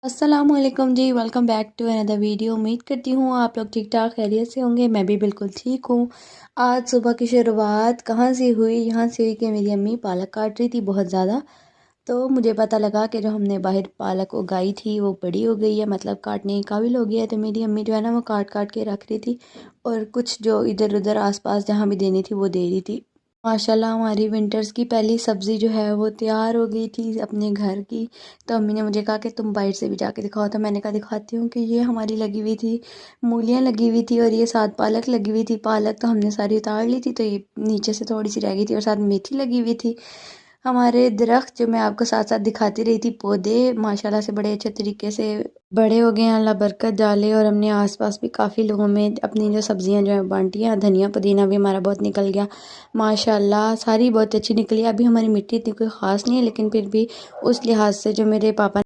अस्सलामुअलैकुम जी, welcome back to another video. उम्मीद करती हूँ आप लोग ठीक ठाक खैरियत से होंगे। मैं भी बिल्कुल ठीक हूँ। आज सुबह की शुरुआत कहाँ से हुई? यहाँ से हुई कि मेरी अम्मी पालक काट रही थी बहुत ज़्यादा। तो मुझे पता लगा कि जो हमने बाहर पालक उगाई थी वो बड़ी हो गई है, मतलब काटने के काबिल हो गई है। तो मेरी अम्मी जो है ना वो काट काट के रख रही थी और कुछ जो इधर उधर आसपास जहाँ भी देनी थी वो दे रही थी। माशाल्लाह हमारी विंटर्स की पहली सब्ज़ी जो है वो तैयार हो गई थी अपने घर की। तो अम्मी ने मुझे कहा कि तुम बाहर से भी जाके दिखाओ। तो मैंने कहा दिखाती हूँ कि ये हमारी लगी हुई थी, मूलियाँ लगी हुई थी और ये साथ पालक लगी हुई थी। पालक तो हमने सारी उतार ली थी, तो ये नीचे से थोड़ी सी रह गई थी और साथ मेथी लगी हुई थी। हमारे दरख्त जो मैं आपको साथ साथ दिखाती रही थी, पौधे माशाल्लाह से बड़े अच्छे तरीके से बड़े हो गए हैं, अल्लाह बरकत डाले। और हमने आसपास भी काफ़ी लोगों में अपनी जो सब्जियां जो है बांटी हैं। धनिया पुदीना भी हमारा बहुत निकल गया माशाल्लाह, सारी बहुत अच्छी निकली। अभी हमारी मिट्टी इतनी कोई ख़ास नहीं है, लेकिन फिर भी उस लिहाज से जो मेरे पापा